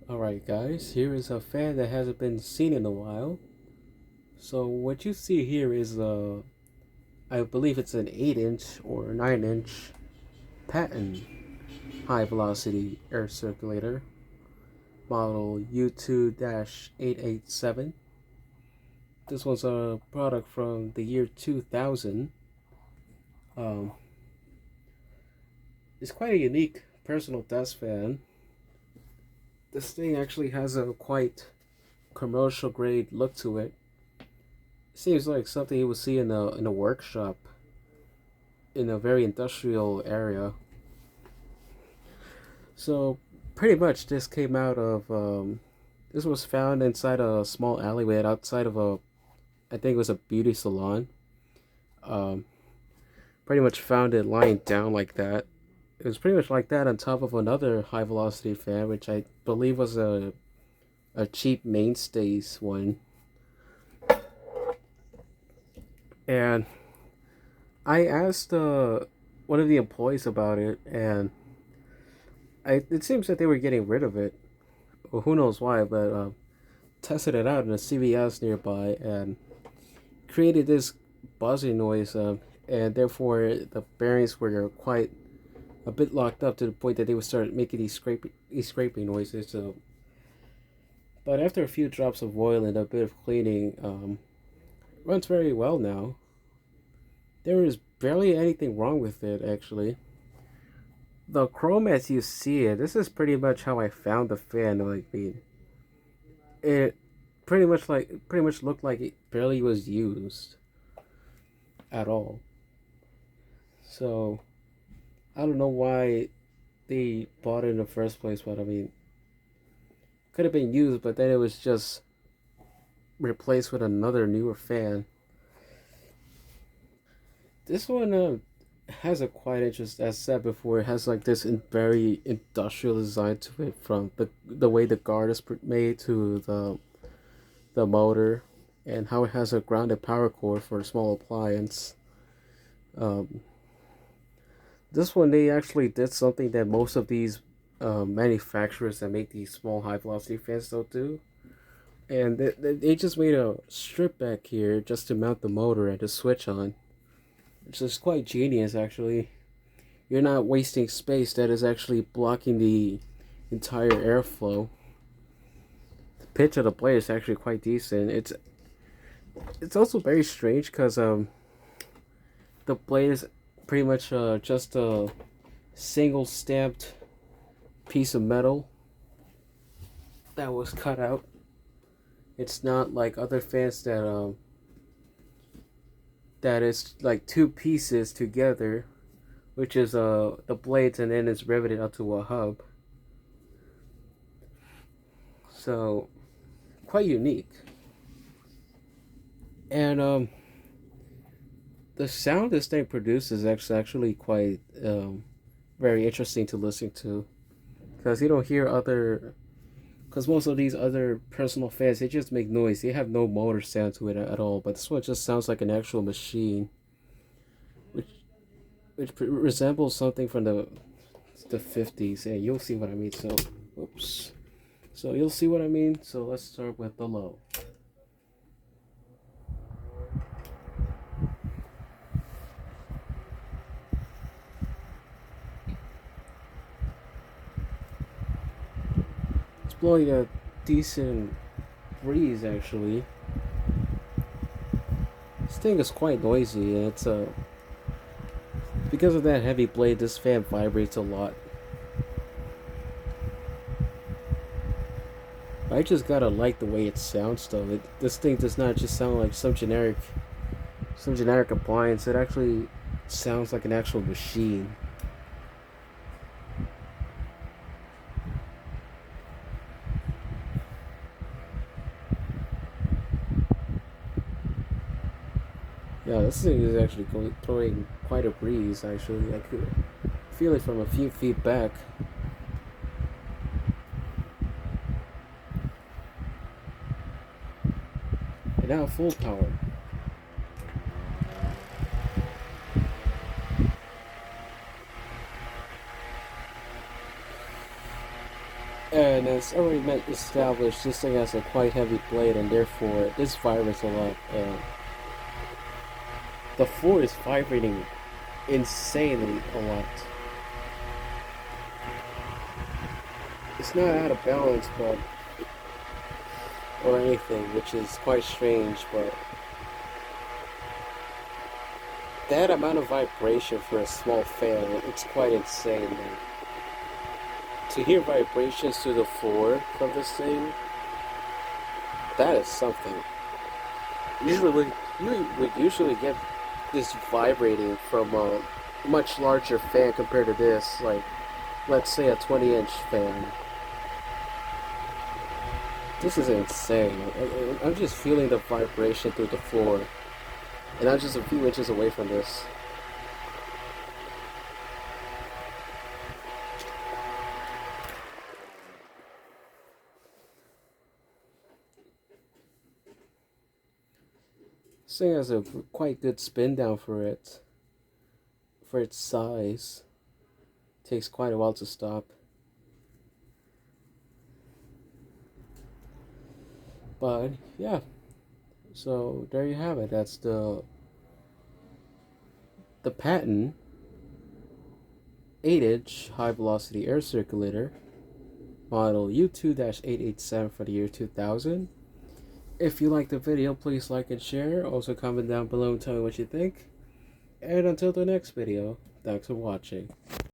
Alright guys, here is a fan that hasn't been seen in a while. So what you see here is I believe it's an 8-inch or 9-inch Patton high velocity air circulator, model U2-887. This was a product from the year 2000. Um, it's quite a unique personal desk fan. This thing actually has a quite commercial grade look to it. Seems like something you would see in a workshop in a very industrial area. So pretty much this came out of this was found inside a small alleyway outside of I think it was a beauty salon. Um, Pretty much found it lying down like that. It was pretty much like that on top of another high velocity fan, which I believe was a cheap mainstays one. And I asked one of the employees about it, and it seems that they were getting rid of it. Well, who knows why, but tested it out in a CVS nearby and created this buzzing noise, and therefore the bearings were quite a bit locked up to the point that they would start making these scraping noises. So, but after a few drops of oil and a bit of cleaning, runs very well now. There is barely anything wrong with it actually. The chrome as you see it, this is pretty much how I found the fan. It pretty much looked like it barely was used at all. So I don't know why they bought it in the first place, but I mean, could have been used, but then it was just replaced with another newer fan. This one has a quite interest. As said before, it has like this very industrial design to it, from the way the guard is made to the motor, and how it has a grounded power cord for a small appliance. Um, this one, they actually did something that most of these manufacturers that make these small high velocity fans don't do, and they just made a strip back here just to mount the motor and the switch on, which is quite genius actually. You're not wasting space that is actually blocking the entire airflow. The pitch of the blade is actually quite decent. It's also very strange because the blade is pretty much just a single stamped piece of metal that was cut out. It's not like other fans that is like two pieces together, which is the blades, and then it's riveted onto a hub. So quite unique. And the sound this thing produces is actually quite very interesting to listen to, because you don't hear other, because most of these other personal fans, they just make noise. They have no motor sound to it at all, but this one just sounds like an actual machine, which resembles something from the 50s. And you'll see what I mean. So oops, so you'll see what I mean. So let's start with the low. It's blowing a decent breeze actually. This thing is quite noisy, and it's because of that heavy blade, this fan vibrates a lot. I just gotta like the way it sounds though. This thing does not just sound like some generic appliance. It actually sounds like an actual machine. Yeah, this thing is actually throwing quite a breeze. Actually, I could feel it from a few feet back. And now full power. And as already meant established, this thing has a quite heavy blade, and therefore this vibrates a lot. And the floor is vibrating insanely a lot. It's not out of balance, but or anything, which is quite strange. But that amount of vibration for a small fan, it's quite insane, man. To hear vibrations through the floor from this thing, that is something. Usually, you would usually get this vibrating from a much larger fan compared to this, like let's say a 20-inch fan. This is insane. I'm just feeling the vibration through the floor, and I'm just a few inches away from this. This thing has a quite good spin down for it, for its size. Takes quite a while to stop. But yeah, so there you have it. That's the Patton 8-inch high velocity air circulator model U2-887 for the year 2000. If you like the video, please like and share. Also comment down below and tell me what you think. And until the next video, thanks for watching.